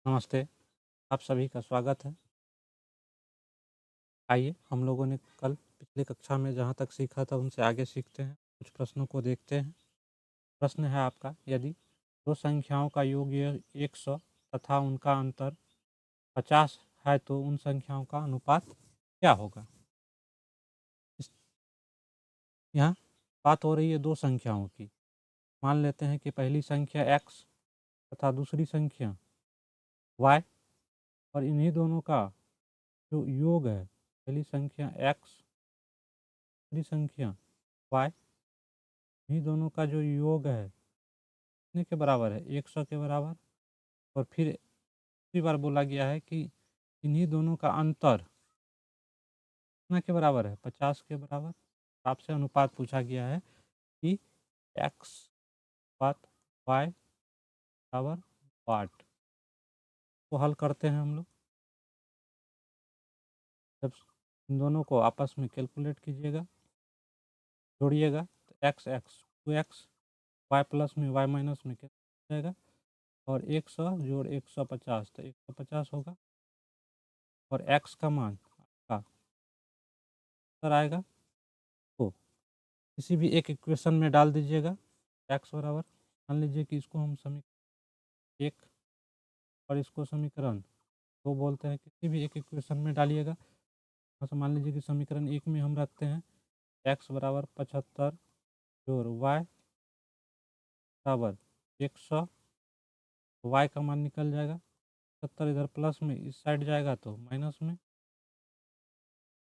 नमस्ते, आप सभी का स्वागत है। आइए हम लोगों ने कल पिछली कक्षा में जहाँ तक सीखा था उनसे आगे सीखते हैं। कुछ प्रश्नों को देखते हैं। प्रश्न है आपका, यदि दो संख्याओं का योग ये 100 तथा उनका अंतर 50 है तो उन संख्याओं का अनुपात क्या होगा? इस यहाँ बात हो रही है दो संख्याओं की। मान लेते हैं कि पहली संख्या x तथा दूसरी संख्या y, और इन्हीं दोनों का जो योग है, पहली संख्या x, दूसरी संख्या y, इन्हीं दोनों का जो योग है कितने के बराबर है? 100 के बराबर। और फिर दूसरी बार बोला गया है कि इन्हीं दोनों का अंतर कितना के बराबर है? 50 के बराबर। आपसे अनुपात पूछा गया है कि x बात y बराबर वाट। तो हल करते हैं हम लोग। जब इन दोनों को आपस में कैलकुलेट कीजिएगा, जोड़िएगा, तो x 2x, y प्लस में y माइनस में कितना हो जाएगा? और 100 जोड़ 150 तो 150 होगा। और x का मान आपका उत्तर आएगा। तो किसी भी एक इक्वेशन में डाल दीजिएगा। x बराबर, मान लीजिए कि इसको हम समीकरण 1 और इसको समीकरण 2 बोलते हैं। किसी भी एक इक्वेशन में डालिएगा। तो मान लीजिए कि समीकरण 1 में हम रखते हैं x बराबर 75 जोड़ y बराबर 100। y का मान निकल जाएगा 70, इधर प्लस में इस साइड जाएगा तो माइनस में,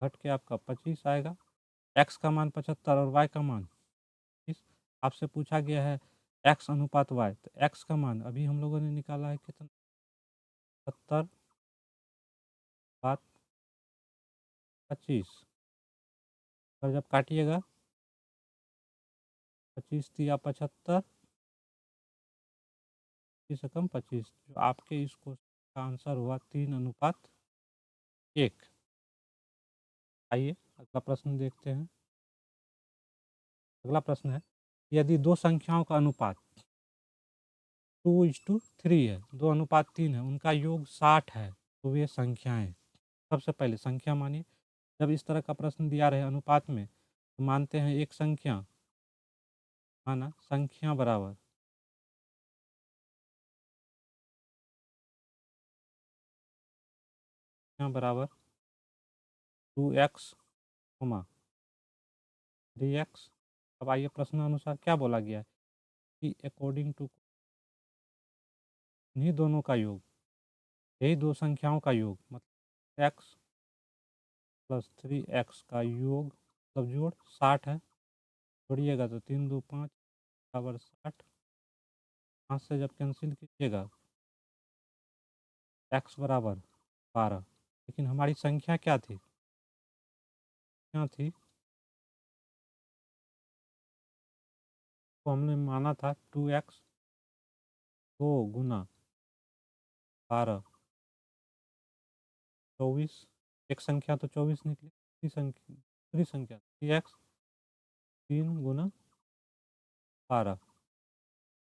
घट के आपका 25 आएगा। x का मान 75 और y का मान 20। आपसे पूछा गया है x अनुपात y, तो x का मान अभी हम लोगों ने निकाला है कितना? 70 बात 25। और जब काटिएगा 25 तिया 75, 25 से कम 25, जो आपके इस क्वेश्चन का आंसर हुआ 3:1। आइए अगला प्रश्न देखते हैं। अगला प्रश्न है, यदि दो संख्याओं का अनुपात 2:3 है, 2:3 है, उनका योग 60 है, तो वे संख्याएं। सबसे पहले संख्या मानिए। जब इस तरह का प्रश्न दिया रहे अनुपात में, तो मानते हैं एक संख्या, माना संख्या बराबर संख्या बराबर 2x, 3x। अब आइए प्रश्नानुसार क्या बोला गया है कि अकॉर्डिंग टू इन्हीं दोनों का योग, यही दो संख्याओं का योग, मतलब x प्लस 3x का योग मतलब जोड़ 60 है। जोड़िएगा तो 3 2 5 बराबर 60। 5 से जब कैंसिल कीजिएगा x बराबर 12। लेकिन हमारी संख्या क्या थी? क्या थी? तो हमने माना था 2x, 2 गुना 12 24। एक संख्या तो 24 निकली। दूसरी संख्या 3x, 3 गुना 12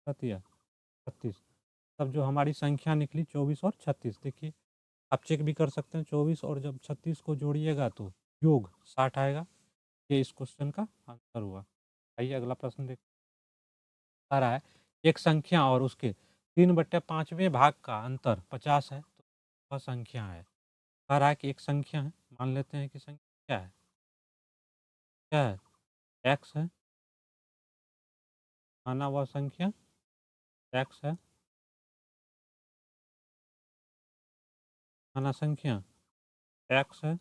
सतिया 36। तब जो हमारी संख्या निकली 24 और 36। देखिए आप चेक भी कर सकते हैं, 24 और जब 36 को जोड़िएगा तो योग 60 आएगा। ये इस क्वेश्चन का आंसर हुआ। आइए अगला प्रश्न देख आ रहा है, एक संख्या और उसके 3/5वें भाग का अंतर 50 है, तो वह संख्या है। कह रहा है कि एक संख्या है, मान लेते हैं कि संख्या क्या है? क्या है? x है। माना वह संख्या x है। माना संख्या x है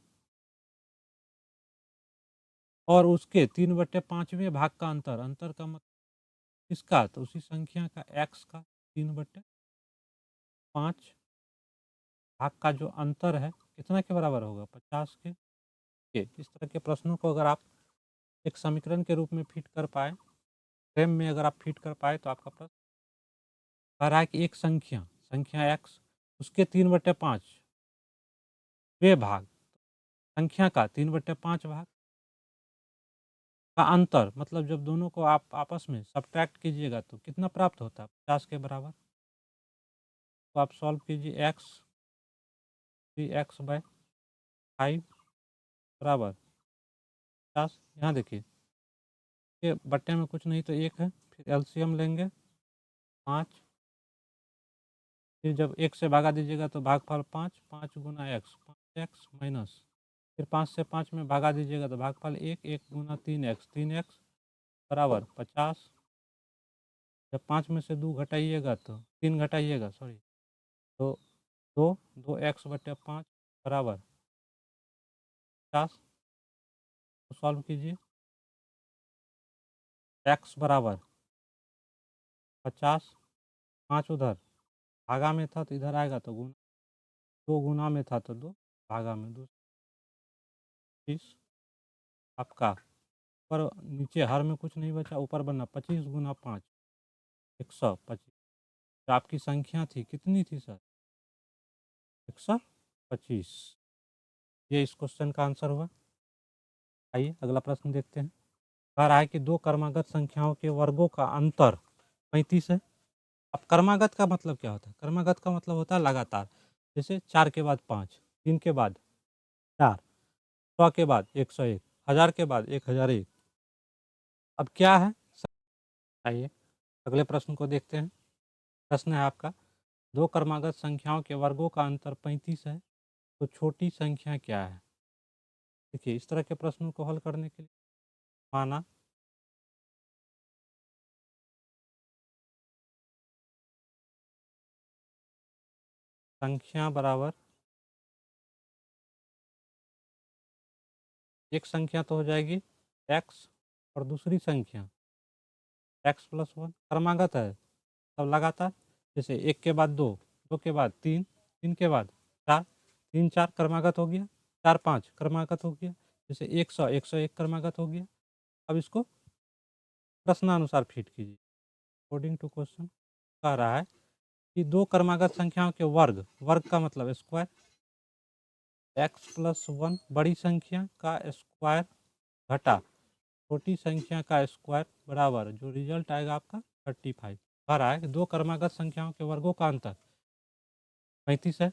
और उसके 3/5वें भाग का अंतर, अंतर का मतलब किसका? तो उसी संख्या का x का 3/5 भाग का जो अंतर है कितना के बराबर होगा? 50 के। इस तरह के प्रश्नों को अगर आप एक समीकरण के रूप में फिट कर पाए, फ्रेम में अगर आप फिट कर पाए, तो आपका प्रश्न कह रहा है कि एक संख्या, संख्या x, उसके 3/5 वे भाग, संख्या का 3/5 भाग का अंतर, मतलब जब दोनों को आप आपस में सब्ट्रैक्ट कीजिएगा तो कितना प्राप्त होता है? 50 के बराबर। तो आप सॉल्व कीजिए। x 3x/5 बराबर 50। यहाँ देखिए ये बट्टे में कुछ नहीं तो 1 है, फिर एलसीएम लेंगे 5, फिर जब 1 से भागा दीजिएगा तो भागफल 5, 5 गुना x 5x माइनस, फिर 5 से 5 में भागा दीजिएगा तो भागफल 1, 1 गुना 3x 3x बराबर 50। जब 5 में से 2 घटाइएगा तो 3 घटाइएगा सॉरी तो 2x/5 बराबर 50। तो सॉल्व कीजिए। x बराबर 50, 5 उधर भागा में था तो इधर आएगा तो गुना, 2 गुना में था तो 2 भागा में 2 30 आपका ऊपर नीचे हर में कुछ नहीं बचा, ऊपर बना 25 गुना 5 125। तो आपकी संख्या थी कितनी थी सर? 125। ये इस क्वेश्चन का आंसर हुआ। आइए अगला प्रश्न देखते हैं। कह रहा है कि दो क्रमागत संख्याओं के वर्गों का अंतर 35 है। अब क्रमागत का मतलब क्या होता है? क्रमागत का मतलब होता है लगातार, जैसे 4 के बाद 5, 3 के बाद 4, 100 के बाद 101, 1000 के बाद 1001। अब क्या है? आइए अगले प्रश्न को देखते हैं। प्रश्न है आपका, दो क्रमागत संख्याओं के वर्गों का अंतर 35 है, तो छोटी संख्या क्या है? देखिए इस तरह के प्रश्नों को हल करने के लिए माना संख्या बराबर, एक संख्या तो हो जाएगी x और दूसरी संख्या x+1। क्रमागत है तब लगातार, जैसे 1 के बाद 2, 2 के बाद 3, 3 के बाद 4, 3 4 क्रमागत हो गया, 4 5 क्रमागत हो गया, जैसे 100 101 क्रमागत हो गया। अब इसको प्रश्नानुसार फिट कीजिए। अकॉर्डिंग टू क्वेश्चन कह रहा है कि दो क्रमागत संख्याओं के वर्ग, वर्ग का मतलब स्क्वायर, x+1 बड़ी संख्या का स्क्वायर घटा छोटी संख्या का स्क्वायर बराबर, जो रिजल्ट आएगा आपका 35। कह रहा है कि दो क्रमागत संख्याओं के वर्गों का अंतर 35 है।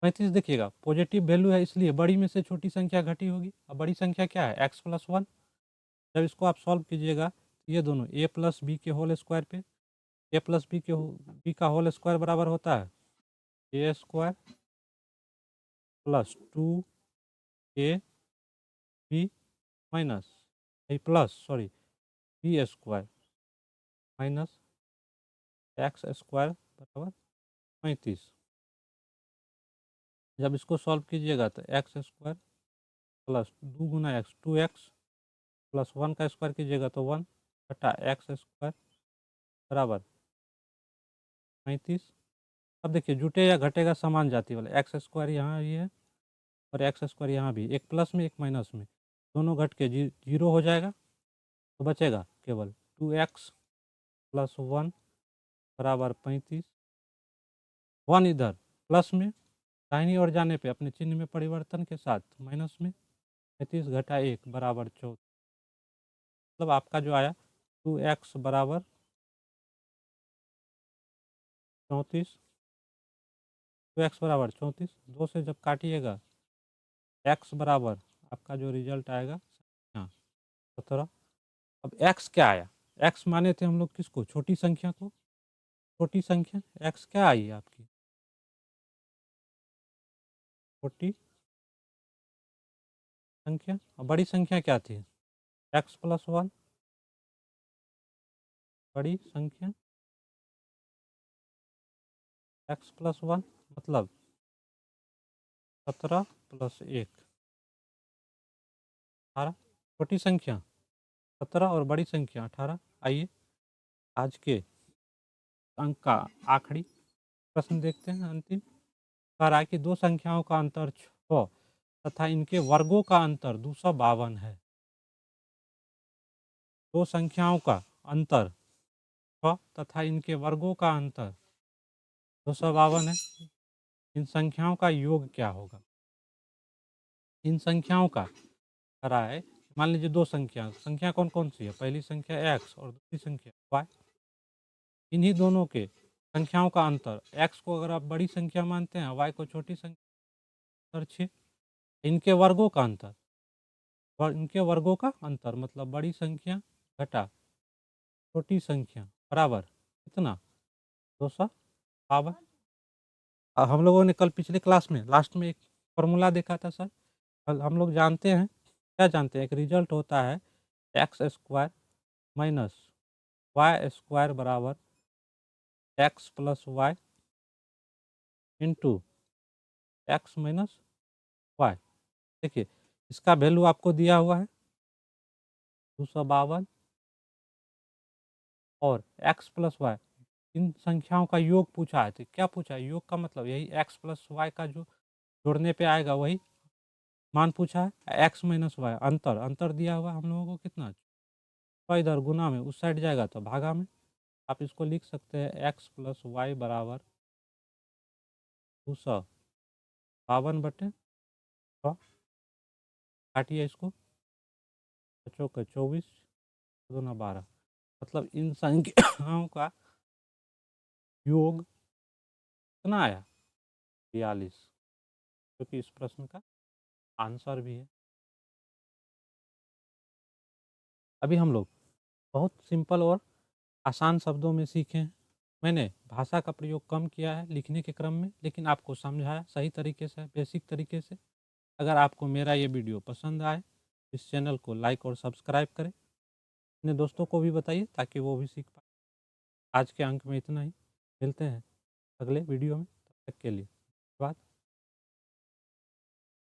35 देखिएगा पॉजिटिव वैल्यू है, इसलिए बड़ी में से छोटी संख्या घटी होगी। अब बड़ी संख्या क्या है? x+1। जब इसको आप सॉल्व कीजिएगा तो ये दोनों a+b के होल स्क्वायर पे, b का होल स्क्वायर बराबर होता है a² + 2ab minus plus sorry b² minus x² बराबर 35। जब इसको सॉल्व कीजिएगा तो x² प्लस 2 गुना x 2x प्लस 1 का स्क्वायर कीजिएगा तो 1 घटा x² बराबर 35। अब देखिए जुटे या घटेगा समान जाति वाले, x² यहाँ भी है और x² यहाँ भी, एक प्लस में एक माइनस में, दोनों घट के जीरो हो जाएगा तो बचेगा केवल 2x + 1 बराबर 35। 1 इधर प्लस में, दाहिनी ओर जाने पे अपने चिन्ह में परिवर्तन के साथ माइनस में, 35 घटा 1 बराबर 14। मतलब आपका जो आया 2x बराबर 34, 2x बराबर 34, 2 से जब काटिएगा x बराबर आपका जो रिजल्ट आएगा हाँ 17। अब x क्या आया? x माने थे हम लोग किसको? छोटी संख्या को। छोटी संख्या x क्या आई आपकी? छोटी संख्या। और बड़ी संख्या क्या थी? x+1 बड़ी संख्या, x+1 मतलब 17 + 1 18। छोटी संख्या 17 और बड़ी संख्या 18। आइए आज के अंक का आखिरी प्रश्न देखते हैं, अंतिम। कह रहा है कि दो संख्याओं का अंतर 6 तथा इनके वर्गों का अंतर 252 है। दो संख्याओं का अंतर 6 तथा इनके वर्गों का अंतर 252 है। इन संख्याओं का योग क्या होगा? इन संख्याओं का कह रहा है, मान लीजिए दो संख्या कौन कौन सी है? पहली संख्या x और दूसरी संख्या y। इन्हीं दोनों के संख्याओं का अंतर, x को अगर आप बड़ी संख्या मानते हैं, y को छोटी संख्या, 6, इनके वर्गों का अंतर, इनके वर्गों का अंतर मतलब बड़ी संख्या घटा छोटी संख्या बराबर कितना, 252। हम लोगों ने कल पिछले क्लास में लास्ट में एक फॉर्मूला देखा था सर। हम लोग जानते हैं, क्या जानते हैं, एक रिजल्ट होता है X square minus Y square बराबर X plus Y into X minus Y. देखिए इसका वैल्यू आपको दिया हुआ है 252 और x प्लस वाई, इन संख्याओं का योग पूछा है। तो क्या पूछा है, योग का मतलब यही x प्लस वाई का जो जोड़ने पे आएगा वही मान पूछा है। x माइनस वाई अंतर, अंतर दिया हुआ हम लोगों को कितना, तो इधर गुना में उस साइड जाएगा तो भागा में। आप इसको लिख सकते हैं x प्लस वाई बराबर 252 बटे 100, काटिए इसको, बच्चों का 24 दूना 12, मतलब इन संख्याओं का योग कितना आया 42, क्योंकि इस प्रश्न का आंसर भी है। अभी हम लोग बहुत सिंपल और आसान शब्दों में सीखे हैं। मैंने भाषा का प्रयोग कम किया है लिखने के क्रम में, लेकिन आपको समझाया सही तरीके से, बेसिक तरीके से। अगर आपको मेरा ये वीडियो पसंद आए, इस चैनल को लाइक और सब्सक्राइब करें, अपने दोस्तों को भी बताइए ताकि वो भी सीख पाए। आज के अंक में इतना ही, मिलते हैं अगले वीडियो में, तब तक के लिए धन्यवाद।